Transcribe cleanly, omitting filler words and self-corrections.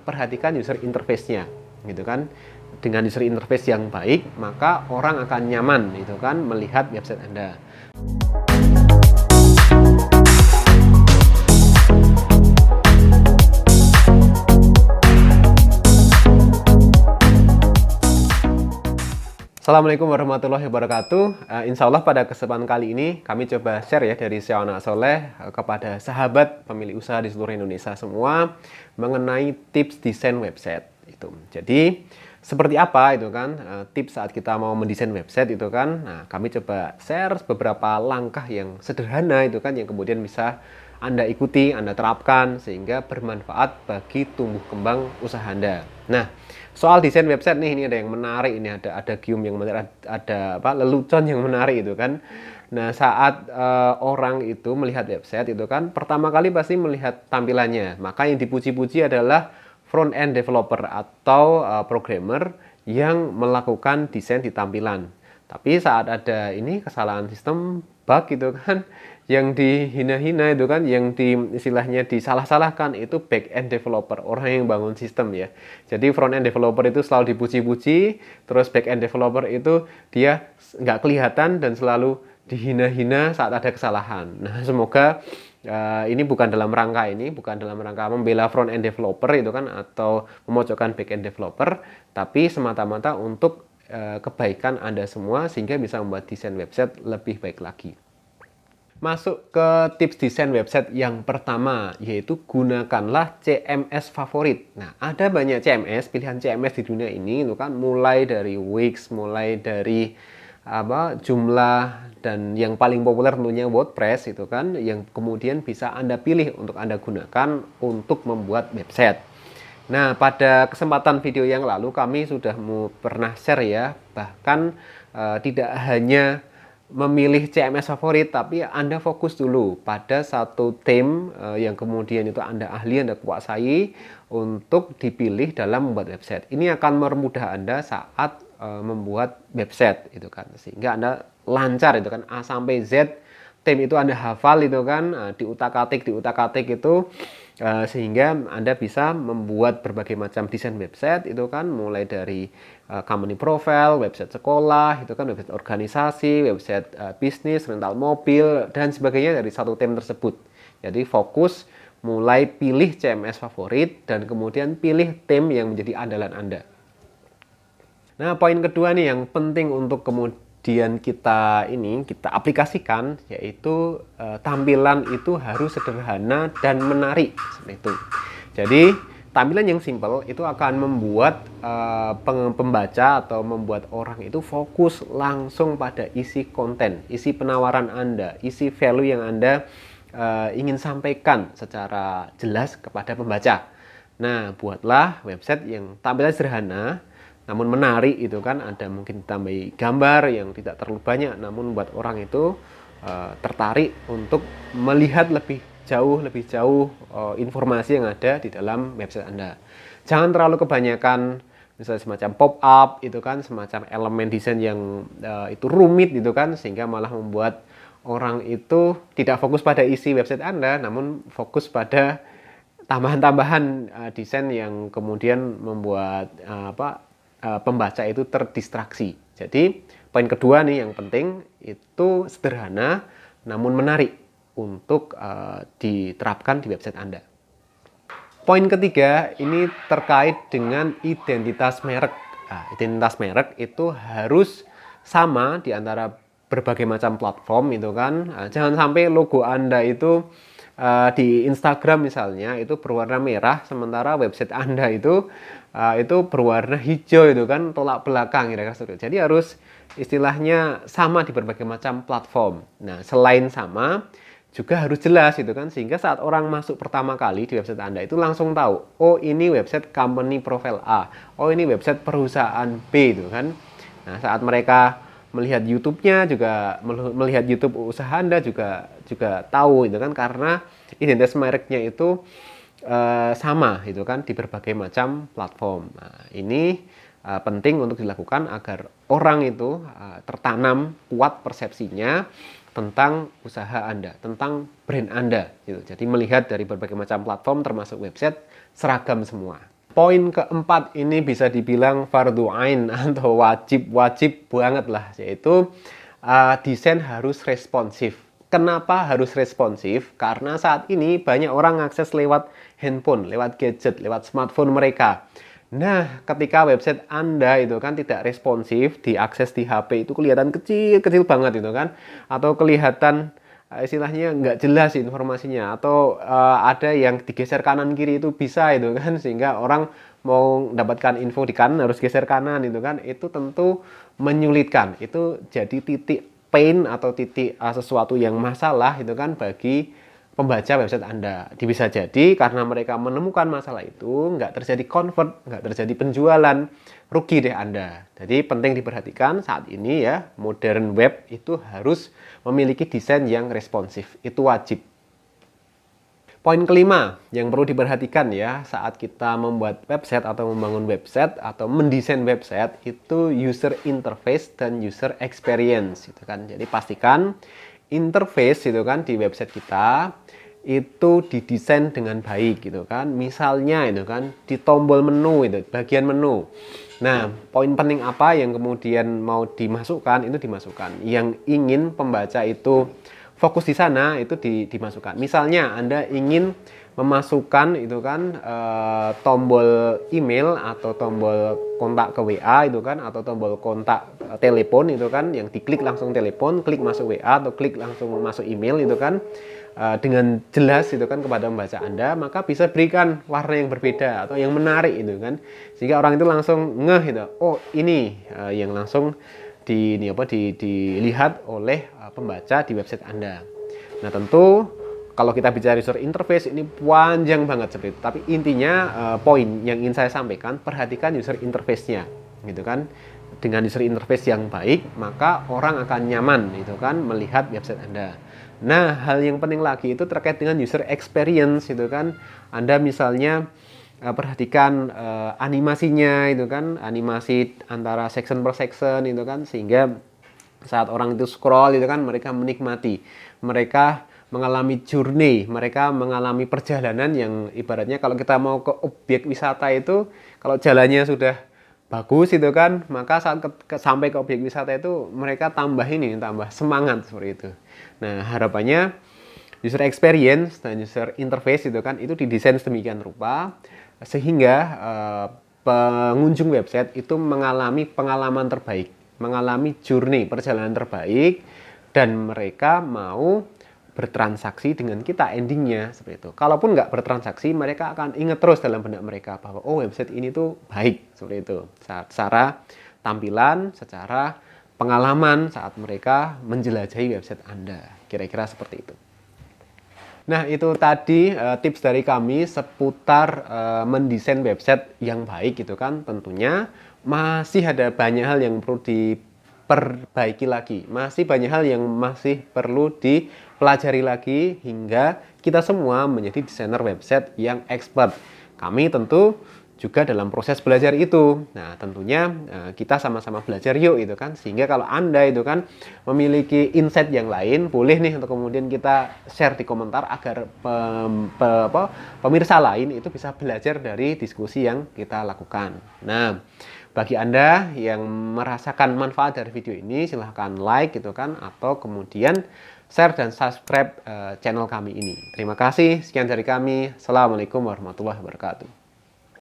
perhatikan user interface-nya, gitu kan. Dengan user interface yang baik, maka orang akan nyaman, gitu kan, melihat website Anda. Assalamualaikum warahmatullahi wabarakatuh. Insya Allah pada kesempatan kali ini kami coba share ya dari SEO Anak Soleh kepada sahabat pemilik usaha di seluruh Indonesia semua mengenai tips desain website itu. Jadi seperti apa itu kan tips saat kita mau mendesain website itu kan. Nah, kami coba share beberapa langkah yang sederhana itu kan yang kemudian bisa Anda ikuti, Anda terapkan sehingga bermanfaat bagi tumbuh kembang usaha Anda. Nah, soal desain website nih, ini ada yang menarik, ini ada gium yang menarik, ada lelucon yang menarik itu kan. Nah, saat orang itu melihat website itu kan pertama kali pasti melihat tampilannya. Maka yang dipuji-puji adalah front end developer atau programmer yang melakukan desain di tampilan. Tapi saat ada ini kesalahan sistem, bug gitu kan, yang dihina-hina itu kan, yang istilahnya disalah-salahkan itu back end developer, orang yang bangun sistem ya. Jadi front end developer itu selalu dipuji-puji, terus back end developer itu dia nggak kelihatan dan selalu dihina-hina saat ada kesalahan. Nah, semoga ini bukan dalam rangka membela front end developer itu kan atau memojokkan back end developer, tapi semata-mata untuk kebaikan Anda semua sehingga bisa membuat desain website lebih baik lagi. Masuk ke tips desain website yang pertama, yaitu gunakanlah CMS favorit. Nah, ada banyak CMS, pilihan CMS di dunia ini itu kan, mulai dari Wix, mulai dari Joomla, dan yang paling populer tentunya WordPress itu kan, yang kemudian bisa Anda pilih untuk Anda gunakan untuk membuat website. Nah, pada kesempatan video yang lalu kami sudah pernah share ya, bahkan tidak hanya memilih CMS favorit, tapi Anda fokus dulu pada satu theme yang kemudian itu Anda ahli, Anda kuasai untuk dipilih dalam membuat website. Ini akan mempermudah Anda saat membuat website itu kan, sehingga Anda lancar itu kan, A sampai Z theme itu Anda hafal itu kan, diutak-atik itu, sehingga Anda bisa membuat berbagai macam desain website itu kan, mulai dari company profile, website sekolah itu kan, website organisasi, website bisnis, rental mobil dan sebagainya dari satu theme tersebut. Jadi fokus, mulai pilih CMS favorit dan kemudian pilih theme yang menjadi andalan Anda. Nah, poin kedua nih yang penting untuk kemudian kita aplikasikan, yaitu tampilan itu harus sederhana dan menarik seperti itu. Jadi tampilan yang simple itu akan membuat pembaca atau membuat orang itu fokus langsung pada isi konten, isi penawaran Anda, isi value yang Anda ingin sampaikan secara jelas kepada pembaca. Nah, buatlah website yang tampilan sederhana namun menarik itu kan, ada mungkin ditambahi gambar yang tidak terlalu banyak namun buat orang itu tertarik untuk melihat lebih jauh informasi yang ada di dalam website Anda. Jangan terlalu kebanyakan misalnya semacam pop-up itu kan, semacam elemen desain yang itu rumit itu kan, sehingga malah membuat orang itu tidak fokus pada isi website Anda namun fokus pada tambahan-tambahan desain yang kemudian membuat pembaca itu terdistraksi. Jadi poin kedua nih yang penting itu sederhana namun menarik untuk diterapkan di website Anda. Poin ketiga ini terkait dengan identitas merek. Nah, identitas merek itu harus sama di antara berbagai macam platform itu kan. Nah, jangan sampai logo Anda itu di Instagram misalnya itu berwarna merah, sementara website Anda itu berwarna hijau itu kan, tolak belakang kira-kira. Jadi harus istilahnya sama di berbagai macam platform. Nah, selain sama juga harus jelas itu kan, sehingga saat orang masuk pertama kali di website Anda itu langsung tahu, oh ini website company profile A, oh ini website perusahaan B itu kan. Nah, saat mereka melihat YouTube-nya juga, melihat YouTube usaha Anda juga tahu itu kan, karena identitas mereknya itu sama itu kan di berbagai macam platform. Nah, ini penting untuk dilakukan agar orang itu tertanam kuat persepsinya tentang usaha Anda, tentang brand Anda gitu. Jadi melihat dari berbagai macam platform termasuk website seragam semua. poin keempat ini bisa dibilang fardhu ain atau wajib banget lah, yaitu desain harus responsif. Kenapa harus responsif? Karena saat ini banyak orang akses lewat handphone, lewat gadget, lewat smartphone mereka. Nah, ketika website Anda itu kan tidak responsif, diakses di HP itu kelihatan kecil banget itu kan, atau kelihatan istilahnya nggak jelas informasinya, atau ada yang digeser kanan kiri itu bisa itu kan, sehingga orang mau mendapatkan info di kanan harus geser kanan itu kan, itu tentu menyulitkan. Itu jadi titik pain atau titik sesuatu yang masalah itu kan bagi pembaca website Anda. Bisa jadi karena mereka menemukan masalah itu, nggak terjadi convert, nggak terjadi penjualan, rugi deh Anda. Jadi penting diperhatikan saat ini ya, modern web itu harus memiliki desain yang responsif. Itu wajib. Poin kelima yang perlu diperhatikan ya saat kita membuat website atau membangun website atau mendesain website itu user interface dan user experience itu kan. Jadi pastikan interface itu kan di website kita itu didesain dengan baik gitu kan. Misalnya itu kan di tombol menu itu, bagian menu. Nah, poin penting apa yang kemudian mau dimasukkan itu dimasukkan. Yang ingin pembaca itu fokus di sana itu dimasukkan. Misalnya Anda ingin memasukkan itu kan tombol email atau tombol kontak ke WA itu kan, atau tombol kontak telepon itu kan, yang diklik langsung telepon, klik masuk WA atau klik langsung masuk email itu kan, dengan jelas itu kan kepada pembaca Anda, maka bisa berikan warna yang berbeda atau yang menarik itu kan, sehingga orang itu langsung ngeh itu, oh ini yang langsung dilihat oleh pembaca di website Anda. Nah tentu kalau kita bicara user interface ini panjang banget seperti itu. Tapi intinya poin yang ingin saya sampaikan, perhatikan user interface-nya, gitu kan. Dengan user interface yang baik, maka orang akan nyaman, gitu kan, melihat website Anda. Nah hal yang penting lagi itu terkait dengan user experience, gitu kan. Anda misalnya perhatikan animasinya itu kan, animasi antara section per section itu kan, sehingga saat orang itu scroll itu kan mereka menikmati, mereka mengalami journey, mereka mengalami perjalanan yang ibaratnya kalau kita mau ke objek wisata itu, kalau jalannya sudah bagus itu kan, maka saat sampai ke objek wisata itu mereka tambah semangat seperti itu. Nah harapannya user experience dan user interface itu kan itu didesain sedemikian rupa sehingga pengunjung website itu mengalami pengalaman terbaik, mengalami journey, perjalanan terbaik, dan mereka mau bertransaksi dengan kita endingnya seperti itu. Kalaupun nggak bertransaksi, mereka akan ingat terus dalam benak mereka bahwa oh website ini tuh baik seperti itu. Secara tampilan, secara pengalaman saat mereka menjelajahi website Anda. Kira-kira seperti itu. Nah itu tadi tips dari kami seputar mendesain website yang baik gitu kan. Tentunya masih ada banyak hal yang perlu diperbaiki lagi, masih banyak hal yang masih perlu dipelajari lagi hingga kita semua menjadi desainer website yang expert. Kami tentu juga dalam proses belajar itu. Nah tentunya kita sama-sama belajar yuk itu kan, sehingga kalau Anda itu kan memiliki insight yang lain, boleh nih untuk kemudian kita share di komentar agar pemirsa lain itu bisa belajar dari diskusi yang kita lakukan. Nah bagi Anda yang merasakan manfaat dari video ini, silahkan like gitu kan, atau kemudian share dan subscribe channel kami ini. Terima kasih, sekian dari kami. Assalamualaikum warahmatullahi wabarakatuh.